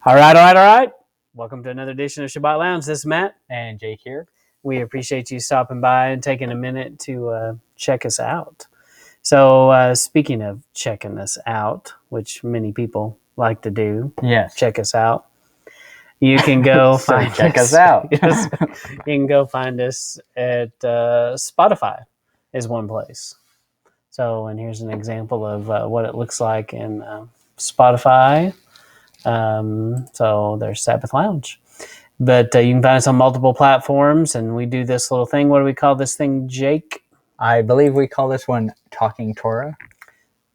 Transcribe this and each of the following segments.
All right. Welcome to another edition of Shabbat Lounge. This is Matt. And Jake here. We appreciate you stopping by and taking a minute to check us out. So speaking of checking us out, which many people like to do, Yes. check us out. You can go check us out. Yes, you can go find us at Spotify is one place. So, and here's an example of what it looks like in Spotify. So there's Sabbath Lounge. But you can find us on multiple platforms, and we do this little thing. What do we call this thing, Jake? I believe we call this one Talking Torah.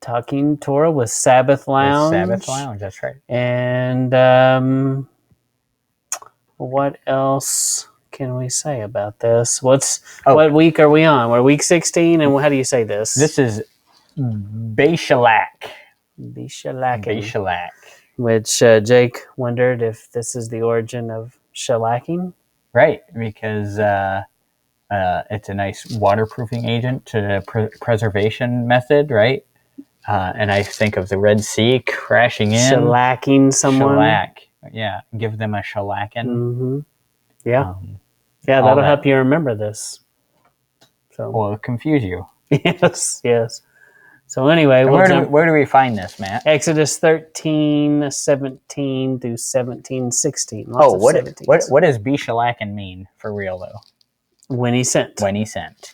Talking Torah with Sabbath Lounge. With Sabbath Lounge, that's right. And what else can we say about this? What week are we on? We're week 16, and how do you say this? This is Beshalach. Beshalach. Which Jake wondered if this is the origin of shellacking. Right, because it's a nice waterproofing agent to preservation method, right? And I think of the Red Sea crashing in. Shellacking someone. Shellac. Yeah, give them a shellacking. Mm-hmm. Yeah. That'll help you remember this. So. Well, it'll confuse you. Yes. So anyway, where do we find this, Matt? Exodus 13:17 through 17:16. What does Beshalach mean for real though? When he sent. When he sent.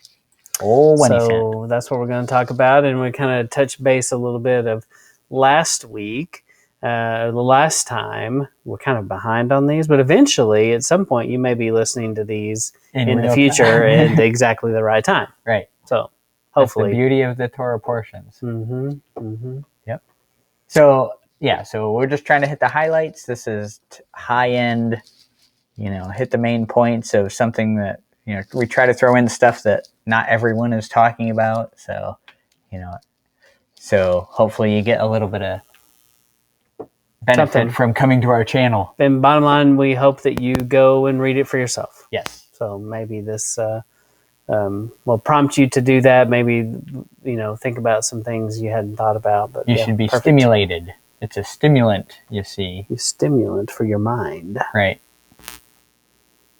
Oh, when he sent. So that's what we're going to talk about, and we kind of touch base a little bit of last week. The last time we're kind of behind on these, but eventually, at some point, you may be listening to these in the future at exactly the right time. Right. So. Hopefully. That's the beauty of the Torah portions. Mm-hmm. Mm-hmm. Yep. So we're just trying to hit the highlights. This is high end, hit the main points of something that, we try to throw in stuff that not everyone is talking about. So, so hopefully you get a little bit of benefit from coming to our channel. And bottom line, we hope that you go and read it for yourself. Yes. So maybe this, will prompt you to do that. Maybe, think about some things you hadn't thought about. But you should be stimulated. It's a stimulant, you see. A stimulant for your mind. Right.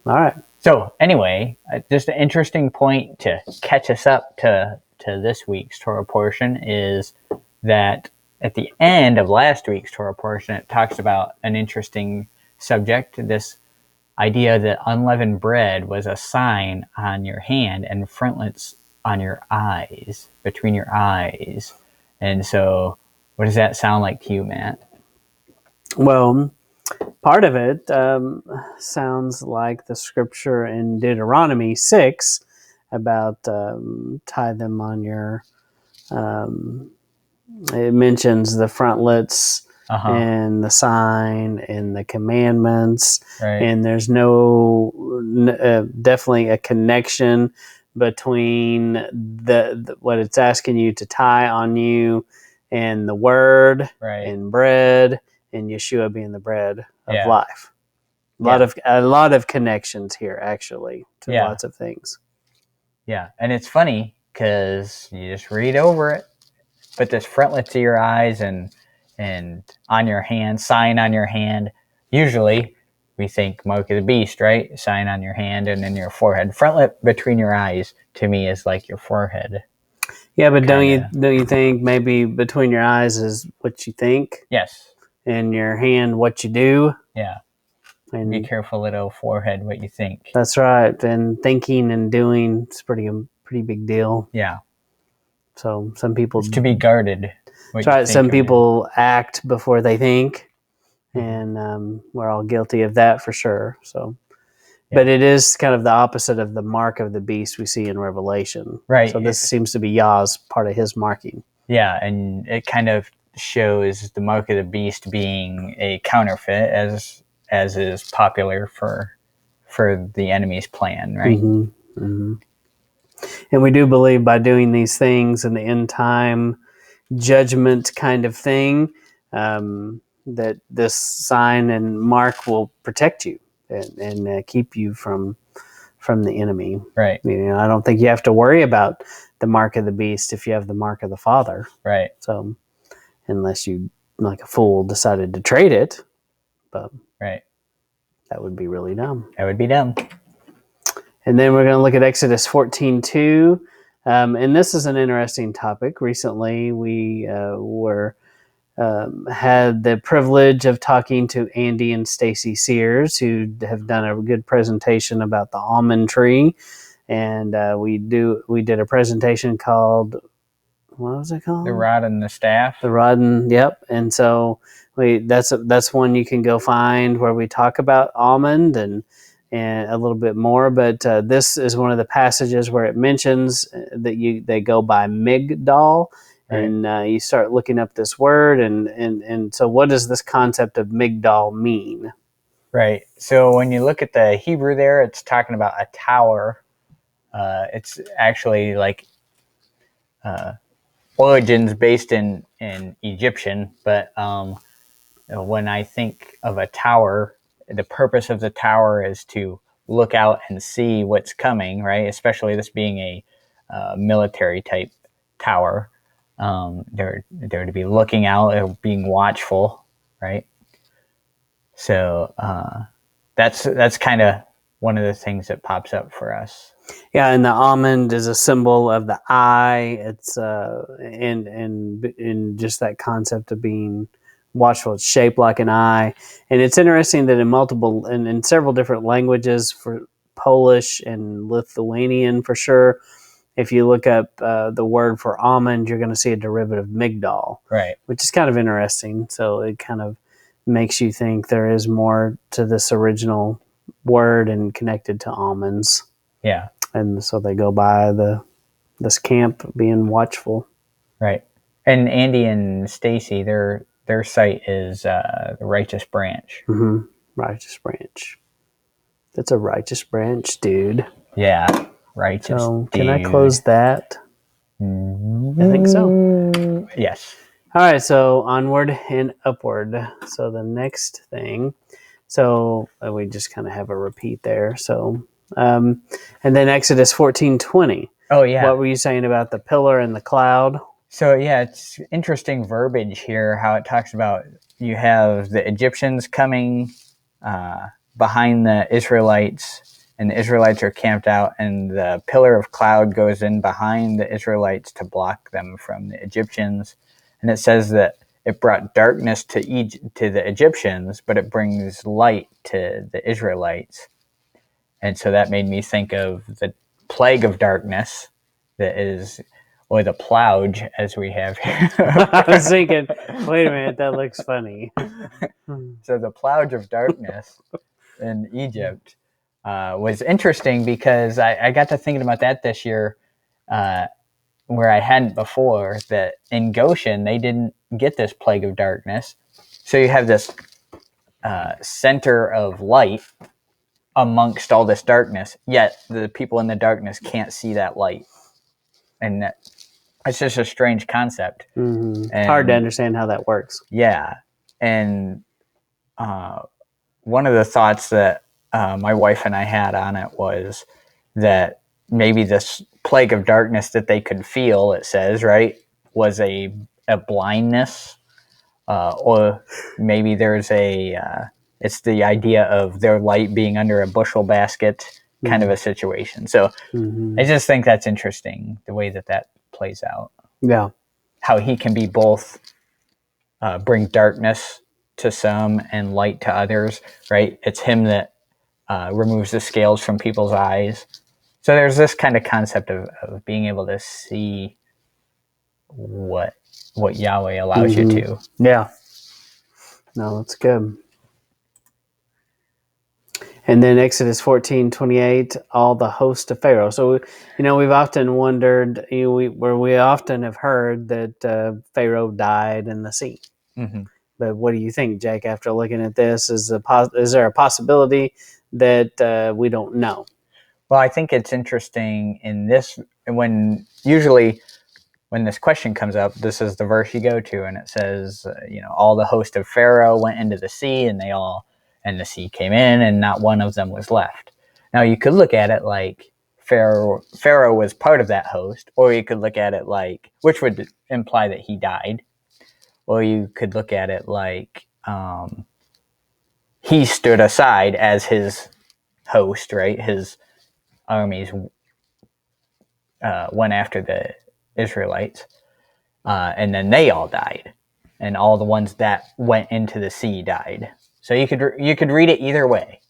All right. So anyway, just an interesting point to catch us up to this week's Torah portion is that at the end of last week's Torah portion, it talks about an interesting subject, this idea that unleavened bread was a sign on your hand and frontlets on your eyes, between your eyes. And so what does that sound like to you, Matt? Well, part of it sounds like the scripture in Deuteronomy 6 about tie them on your, it mentions the frontlets and the sign and the commandments, right. And there's definitely a connection between the what it's asking you to tie on you and the word, right. And bread, and Yeshua being the bread of life. A lot of connections here, actually, to lots of things. Yeah, and it's funny because you just read over it, but this frontlet to your eyes and on your hand, sign on your hand. Usually we think mark of the beast, right? Sign on your hand and then your forehead. Frontlet between your eyes to me is like your forehead. Yeah, but don't you think maybe between your eyes is what you think? Yes. And your hand what you do? Yeah. And be careful, little forehead, what you think. That's right. And thinking and doing is pretty big deal. Yeah. So some people it's to be guarded. That's right. Some people act before they think, and we're all guilty of that for sure. So, but it is kind of the opposite of the mark of the beast we see in Revelation. Right. So this seems to be Yah's part of his marking. Yeah, and it kind of shows the mark of the beast being a counterfeit, as is popular for the enemy's plan, right? Mm-hmm. Mm-hmm. And we do believe by doing these things in the end time judgment kind of thing, that this sign and mark will protect you and keep you from the enemy. Right. I don't think you have to worry about the mark of the beast if you have the mark of the Father. Right. So unless you, like a fool, decided to trade it. But Right. that would be really dumb. That would be dumb. And then we're going to look at Exodus 14:2. And this is an interesting topic. Recently, we had the privilege of talking to Andy and Stacy Sears, who have done a good presentation about the almond tree. And we did a presentation called, what was it called? The rod and the staff. The rod and, yep. And so that's one you can go find where we talk about almond and a little bit more. But this is one of the passages where it mentions that they go by Migdal. Right. And you start looking up this word, and so what does this concept of Migdal mean? Right. So when you look at the Hebrew there, it's talking about a tower. It's actually like origins based in Egyptian, but when I think of a tower, the purpose of the tower is to look out and see what's coming, right? Especially this being a military type tower. They're to be looking out, being watchful, right? So that's kind of one of the things that pops up for us. Yeah, and the almond is a symbol of the eye. It's and just that concept of being watchful. It's shaped like an eye, and it's interesting that in several different languages, for Polish and Lithuanian for sure. If you look up the word for almond, you're going to see a derivative Migdal, right? Which is kind of interesting. So it kind of makes you think there is more to this original word and connected to almonds. Yeah. And so they go by this camp being watchful. Right. And Andy and Stacy, their site is the Righteous Branch. Mm-hmm. Righteous Branch. That's a righteous branch, dude. Yeah. Righteous. So can I close that? Mm-hmm. I think so. Yes. All right. So onward and upward. So the next thing. So we just kind of have a repeat there. So and then Exodus 14:20. Oh yeah. What were you saying about the pillar and the cloud? So yeah, it's interesting verbiage here. How it talks about you have the Egyptians coming behind the Israelites, and the Israelites are camped out, and the pillar of cloud goes in behind the Israelites to block them from the Egyptians. And it says that it brought darkness to the Egyptians, but it brings light to the Israelites. And so that made me think of the plague of darkness that is, or the plouge, as we have here. I was thinking, wait a minute, that looks funny. So the plouge of darkness in Egypt was interesting because I got to thinking about that this year, where I hadn't before, that in Goshen, they didn't get this plague of darkness. So you have this center of light amongst all this darkness, yet the people in the darkness can't see that light. And it's just a strange concept. Mm-hmm. Hard to understand how that works. Yeah. And one of the thoughts that my wife and I had on it was that maybe this plague of darkness that they could feel, it says, right, was a blindness, or maybe there's it's the idea of their light being under a bushel basket kind of a situation. So I just think that's interesting, the way that plays out. Yeah. How he can be both bring darkness to some and light to others, right? It's him that removes the scales from people's eyes. So there's this kind of concept of being able to see what Yahweh allows you to. Yeah. No, that's good. And then Exodus 14:28, all the host of Pharaoh. So, we've often wondered, we often have heard that Pharaoh died in the sea. Mm-hmm. But what do you think, Jake, after looking at this? Is there a possibility that we don't know? Well, I think it's interesting in this, usually when this question comes up, this is the verse you go to, and it says, all the host of Pharaoh went into the sea, and the sea came in, and not one of them was left. Now, you could look at it like Pharaoh was part of that host, or you could look at it like, which would imply that he died, or you could look at it like he stood aside as his host, right? His armies went after the Israelites, and then they all died, and all the ones that went into the sea died. So you could read it either way,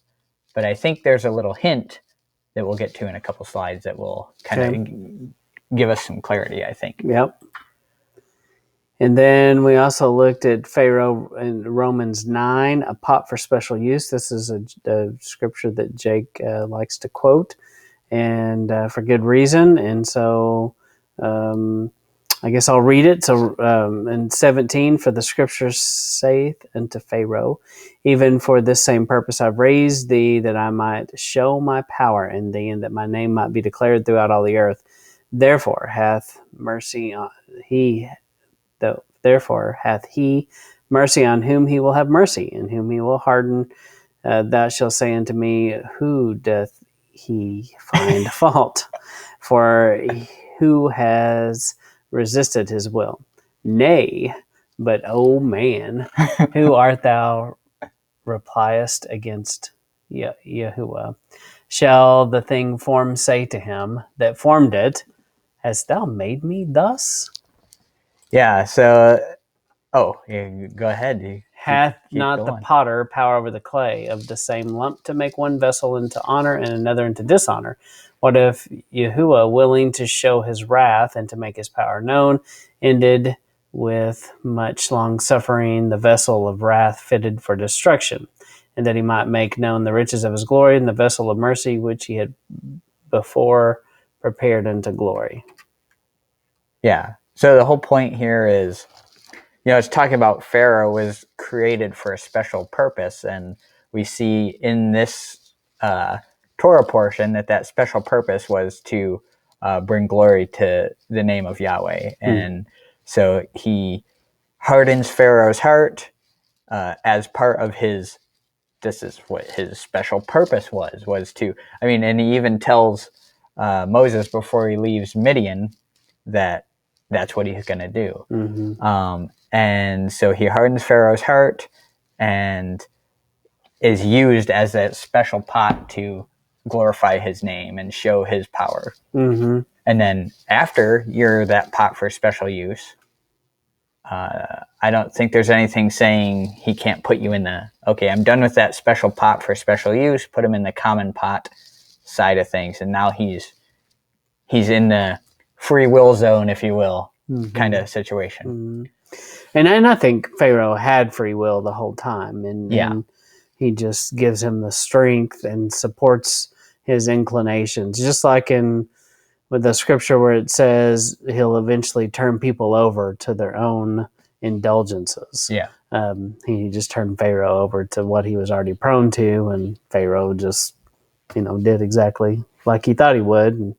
but I think there's a little hint that we'll get to in a couple slides that will kind of give us some clarity, I think. Yep. And then we also looked at Pharaoh in Romans 9, a pot for special use. This is a scripture that Jake likes to quote, and for good reason. And so I guess I'll read it. So in 17, for the scripture saith unto Pharaoh, even for this same purpose I've raised thee, that I might show my power in thee, and that my name might be declared throughout all the earth. Therefore hath he mercy on whom he will have mercy, and whom he will harden. Thou shalt say unto me, who doth he find fault? For who has resisted his will? Nay, but, O man, who art thou repliest against Yahuwah? Shall the thing formed say to him that formed it, hast thou made me thus? Yeah, so, go ahead. Hath Keep not going. the potter power over the clay of the same lump to make one vessel into honor and another into dishonor? What if Yahuwah, willing to show his wrath and to make his power known, ended with much long suffering the vessel of wrath fitted for destruction, and that he might make known the riches of his glory and the vessel of mercy which he had before prepared unto glory? Yeah. So the whole point here is, it's talking about Pharaoh was created for a special purpose, and we see in this Torah portion that special purpose was to bring glory to the name of Yahweh. And so he hardens Pharaoh's heart as part of his, this is what his special purpose was to, and he even tells Moses before he leaves Midian that that's what he's going to do. And so he hardens Pharaoh's heart and is used as that special pot to glorify his name and show his power. And then after you're that pot for special use, I don't think there's anything saying he can't put you in okay, I'm done with that special pot for special use, put him in the common pot side of things. And now he's in the free will zone, if you will, kind of situation. And I think Pharaoh had free will the whole time, and he just gives him the strength and supports his inclinations, just like with the scripture where it says he'll eventually turn people over to their own indulgences. He just turned Pharaoh over to what he was already prone to, and Pharaoh just did exactly like he thought he would.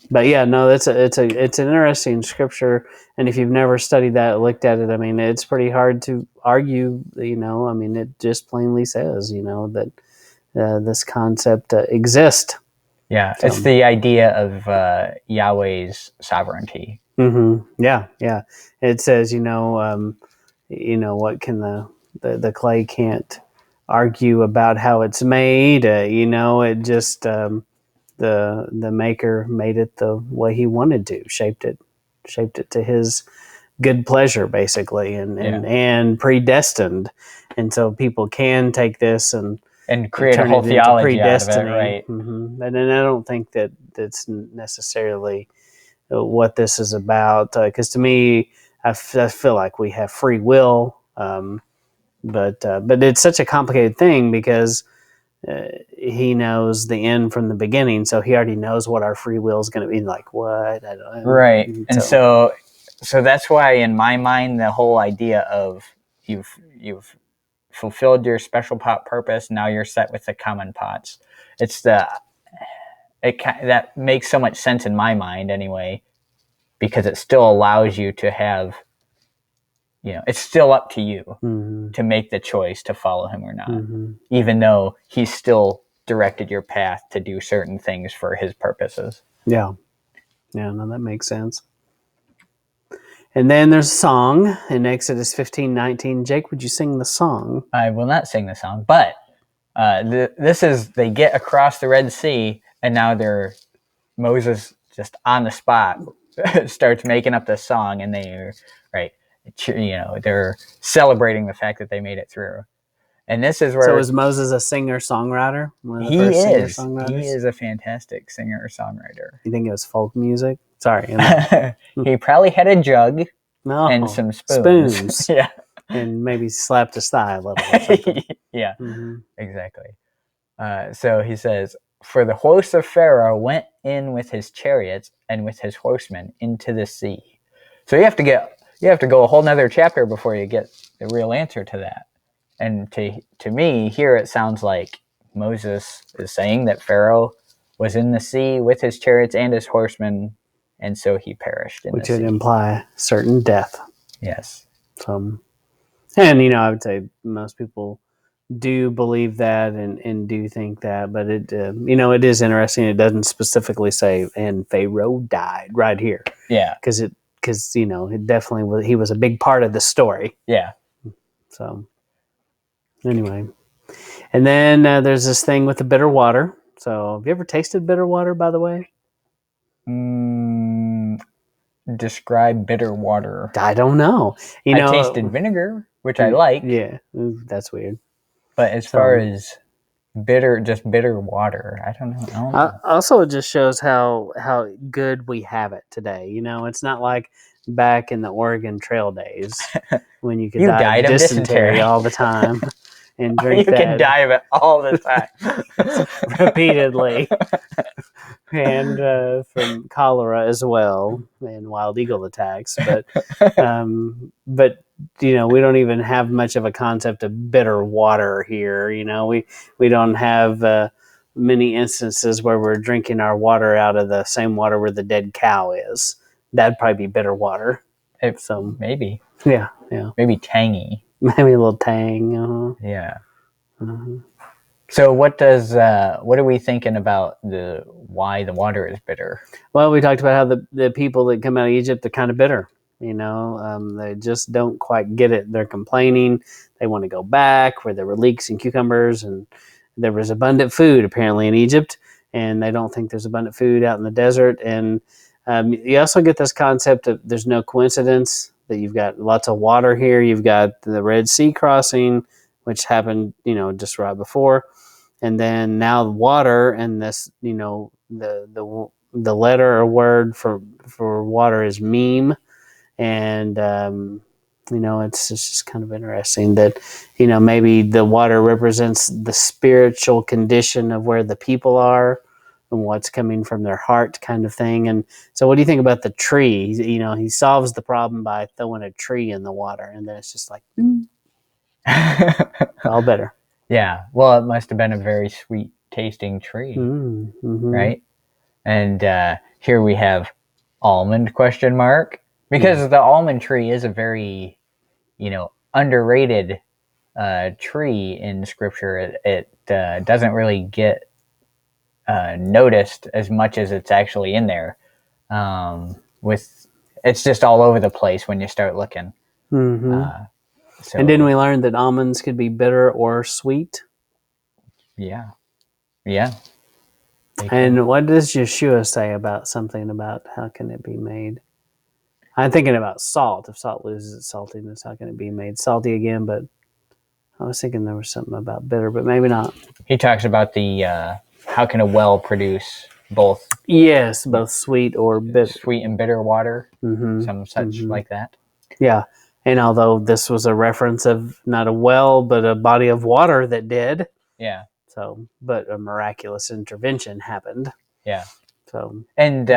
But yeah, no, it's an interesting scripture, and if you've never studied that, looked at it, it's pretty hard to argue. It just plainly says, that this concept exists. Yeah, it's the idea of Yahweh's sovereignty. Yeah. It says, what can the clay can't argue about how it's made. It just the maker made it the way he wanted to, shaped it to his good pleasure, basically, and predestined. And so people can take this and create a whole theology out of it, right? And I don't think that that's necessarily what this is about, because to me, I feel like we have free will, but it's such a complicated thing because he knows the end from the beginning, so he already knows what our free will is going to be. Like, what? I don't know. Right. And so that's why, in my mind, the whole idea of you've fulfilled your special pot purpose, now you're set with the common pots. That makes so much sense in my mind anyway, because it still allows you to have, it's still up to you to make the choice to follow him or not, even though he's still directed your path to do certain things for his purposes. Yeah, no, that makes sense. And then there's a song in Exodus 15:19. Jake, would you sing the song? I will not sing the song, but this is, they get across the Red Sea, and now Moses just on the spot starts making up this song, and they're celebrating the fact that they made it through. And this is where... So is Moses a singer-songwriter? One of the he first is. singer-songwriters? He is a fantastic singer-songwriter. You think it was folk music? Sorry. He probably had a jug No. and some spoons. Yeah. And maybe slapped his thigh a little or something. Yeah, exactly. So he says, "For the host of Pharaoh went in with his chariots and with his horsemen into the sea." So you have to go a whole nother chapter before you get the real answer to that. And to me, here it sounds like Moses is saying that Pharaoh was in the sea with his chariots and his horsemen, and so he perished in the sea. Which would imply certain death. Yes. And, I would say most people do believe that and do think that, but it is interesting. It doesn't specifically say, and Pharaoh died right here. Yeah. Because it definitely was, he was a big part of the story. Yeah. So anyway, and then there's this thing with the bitter water. So have you ever tasted bitter water, by the way? Describe bitter water. I don't know. I tasted vinegar, which I like. Yeah, that's weird. But as far as just bitter water, I don't know. Also, it just shows how good we have it today. It's not like back in the Oregon Trail days when you could die of dysentery all the time and drink that. You can die of it all the time. Repeatedly. And from cholera as well, and wild eagle attacks. But we don't even have much of a concept of bitter water here. We don't have many instances where we're drinking our water out of the same water where the dead cow is. That'd probably be bitter water. Maybe. Yeah. Maybe tangy. Maybe a little tang. Yeah. So what are we thinking about why the water is bitter? Well, we talked about how the people that come out of Egypt are kind of bitter. They just don't quite get it. They're complaining. They want to go back where there were leeks and cucumbers, and there was abundant food apparently in Egypt, and they don't think there's abundant food out in the desert. And you also get this concept of there's no coincidence that you've got lots of water here. You've got the Red Sea crossing, which happened, just right before. And then now water, and this, the letter or word for water is meme. And, it's just kind of interesting that, maybe the water represents the spiritual condition of where the people are and what's coming from their heart kind of thing. And so what do you think about the tree? He solves the problem by throwing a tree in the water, and then it's just like, all better. Yeah. Well, it must have been a very sweet tasting tree, right? And here we have almond ? Because the almond tree is a very, underrated tree in Scripture. It doesn't really get noticed as much as it's actually in there. It's just all over the place when you start looking. And then we learned that almonds could be bitter or sweet. Yeah. And what does Yeshua say about how can it be made? I'm thinking about salt. If salt loses its saltiness, how can it be made salty again? But I was thinking there was something about bitter, but maybe not. He talks about how can a well produce both? Yes, both sweet or bitter. Sweet and bitter water, some such like that. Yeah. And although this was a reference of not a well, but a body of water that did. Yeah. So, but a miraculous intervention happened. Yeah. So, and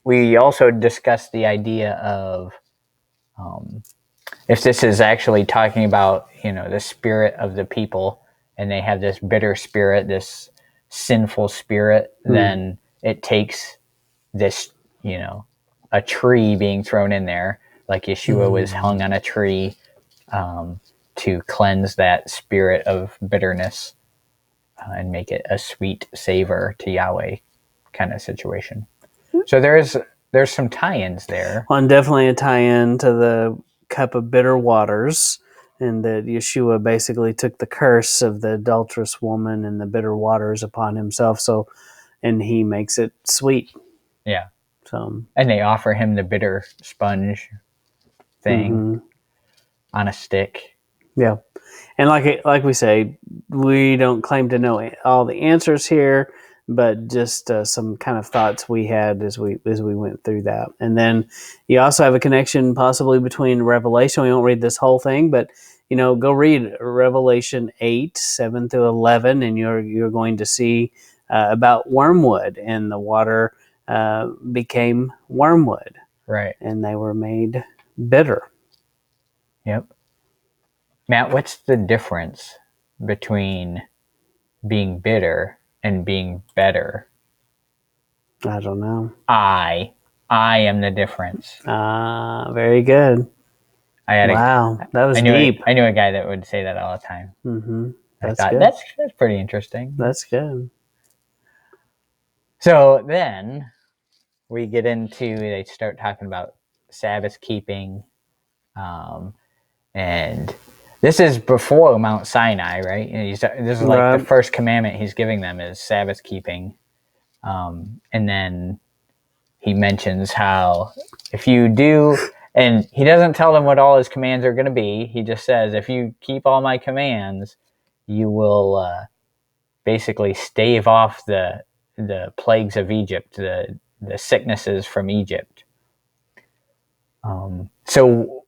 we also discussed the idea of if this is actually talking about, the spirit of the people, and they have this bitter spirit, this sinful spirit, then it takes this, a tree being thrown in there, like Yeshua was hung on a tree to cleanse that spirit of bitterness and make it a sweet savor to Yahweh kind of situation. So there is there's some tie-ins there. Well, and definitely a tie-in to the cup of bitter waters, and that Yeshua basically took the curse of the adulterous woman and the bitter waters upon himself. So, and he makes it sweet. Yeah. So, and they offer him the bitter sponge thing on a stick. Yeah, and like we say, we don't claim to know all the answers here, but just some kind of thoughts we had as we went through that. And then you also have a connection possibly between Revelation. We won't read this whole thing, but go read Revelation 8:7-11, and you're going to see about wormwood, and the water became wormwood, Right. and they were made bitter. Yep. Matt, what's the difference between being bitter and being better? I don't know. I am the difference. Very good. Wow, that was deep. I knew a guy that would say that all the time. Mm-hmm. That's I thought good. that's pretty interesting. That's good. So then we get into, they start talking about Sabbath keeping, and this is before Mount Sinai, right? This is like the first commandment he's giving them is Sabbath keeping, and then he mentions how if you do, and he doesn't tell them what all his commands are going to be. He just says, if you keep all my commands, you will basically stave off the plagues of Egypt, the sicknesses from Egypt. So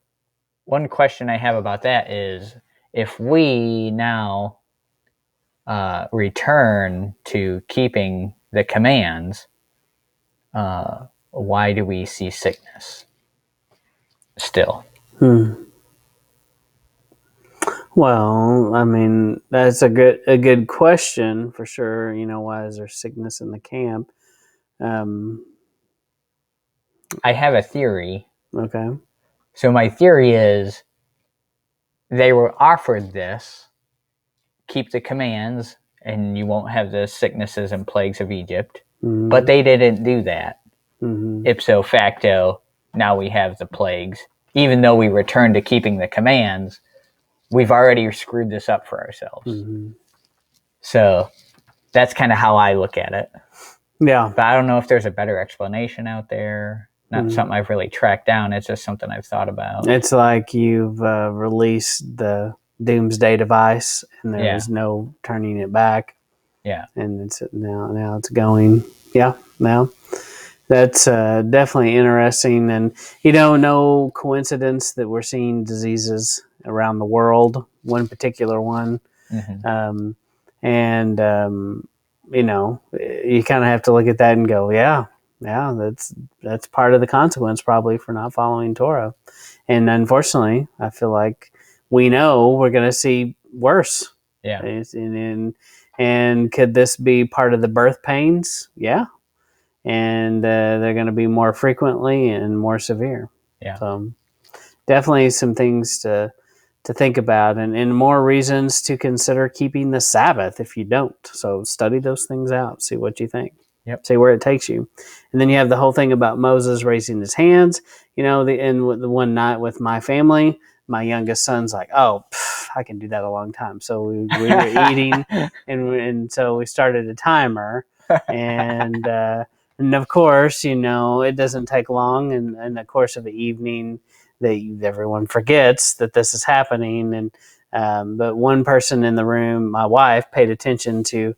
one question I have about that is, if we now return to keeping the commands, why do we see sickness still? Well, I mean, that's a good question for sure. Why is there sickness in the camp? I have a theory. Okay. So my theory is they were offered this, keep the commands, and you won't have the sicknesses and plagues of Egypt. Mm-hmm. But they didn't do that. Mm-hmm. Ipso facto, now we have the plagues. Even though we return to keeping the commands, we've already screwed this up for ourselves. Mm-hmm. So that's kind of how I look at it. Yeah. But I don't know if there's a better explanation out there. Not something I've really tracked down. It's just something I've thought about. It's like you've released the doomsday device, and there is no turning it back. Yeah. And it's now it's going. Yeah. Now that's definitely interesting, and no coincidence that we're seeing diseases around the world. One particular one, and you kind of have to look at that and go, yeah, that's part of the consequence probably for not following Torah. And unfortunately, I feel like we know we're going to see worse. Yeah. And could this be part of the birth pains? Yeah. And they're going to be more frequently and more severe. Yeah. So definitely some things to think about, and more reasons to consider keeping the Sabbath if you don't. So study those things out, see what you think. Yep. See where it takes you. And then you have the whole thing about Moses raising his hands. The one night with my family, my youngest son's like, "Oh, I can do that a long time." So we were eating, and so we started a timer, and of course, it doesn't take long, and in the course of the evening, everyone forgets that this is happening, and but one person in the room, my wife, paid attention to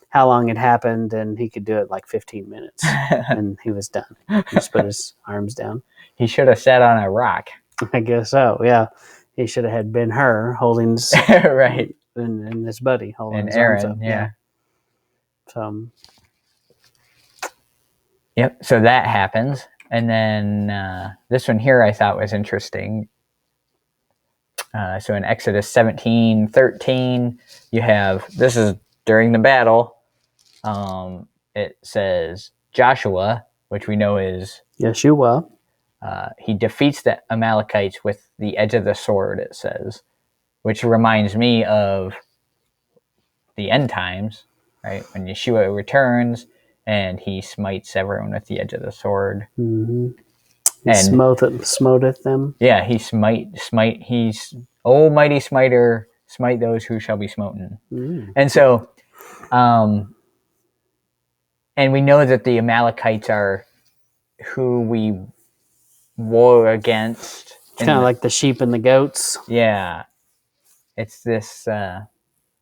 how long it happened, and he could do it like 15 minutes, and he was done. He just put his arms down. He should have sat on a rock. I guess so, yeah. He should have had Ben-Hur holding his, right, and his buddy holding and his Aaron, arms up. Yeah. So. Yep, so that happens. And then this one here I thought was interesting. So in Exodus 17:13, you have, this is during the battle. It says Joshua, which we know is Yeshua. He defeats the Amalekites with the edge of the sword, it says, which reminds me of the end times, right? When Yeshua returns and he smites everyone with the edge of the sword. Mm-hmm. And smoteth them. Yeah, he's almighty smiter, smite those who shall be smoten. Mm. And so, and we know that the Amalekites are who we war against. Kind of like the sheep and the goats. Yeah, it's this.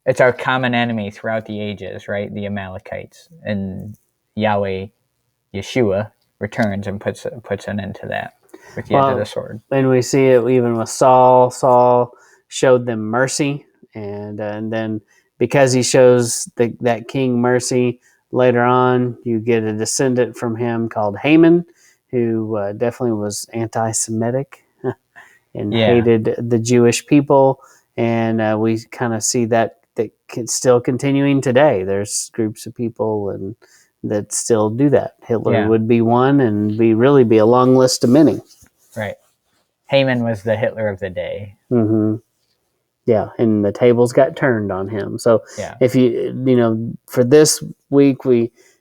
It's our common enemy throughout the ages, right? The Amalekites, and Yahweh, Yeshua, returns and puts an end to that with the edge of the sword. And we see it even with Saul. Saul showed them mercy, and then because he shows that king mercy, later on you get a descendant from him called Haman, who definitely was anti-Semitic and hated the Jewish people, and we kind of see that still continuing today. There's groups of people and that still do that. Hitler would be one, and really be a long list of many. Right. Haman was the Hitler of the day. Mm-hmm. Yeah, and the tables got turned on him. So if for this week,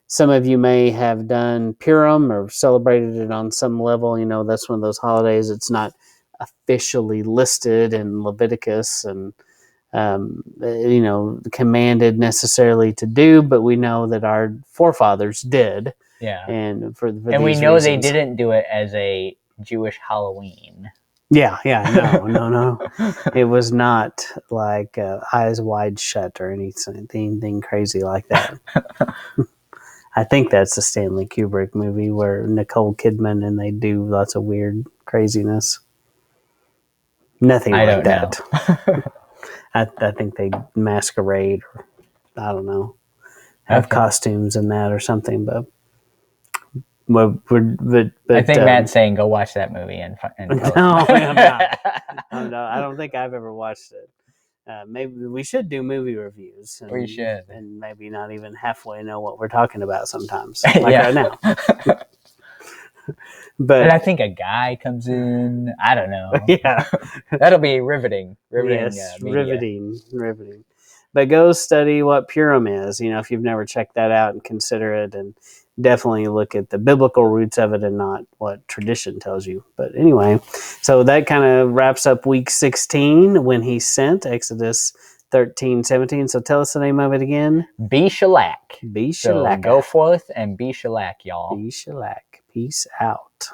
some of you may have done Purim or celebrated it on some level. That's one of those holidays. It's not officially listed in Leviticus and commanded necessarily to do, but we know that our forefathers did. Yeah, and and we know they didn't do it as a Jewish Halloween. Yeah, no. It was not like Eyes Wide Shut or anything crazy like that. I think that's the Stanley Kubrick movie where Nicole Kidman and they do lots of weird craziness. Nothing like that. I think they masquerade, or I don't know, have costumes in that or something. But I think Matt's saying go watch that movie and no, I'm not. I don't think I've ever watched it. Maybe we should do movie reviews. We should, and maybe not even halfway know what we're talking about sometimes, like right now. But and I think a guy comes in. I don't know. Yeah, that'll be riveting. Yes, riveting. But go study what Purim is. If you've never checked that out, and consider it, and definitely look at the biblical roots of it and not what tradition tells you. But anyway, so that kind of wraps up week 16 when he sent, Exodus 13:17. So tell us the name of it again. Beshalach. Beshalach. So go forth and Beshalach, y'all. Beshalach. Peace out.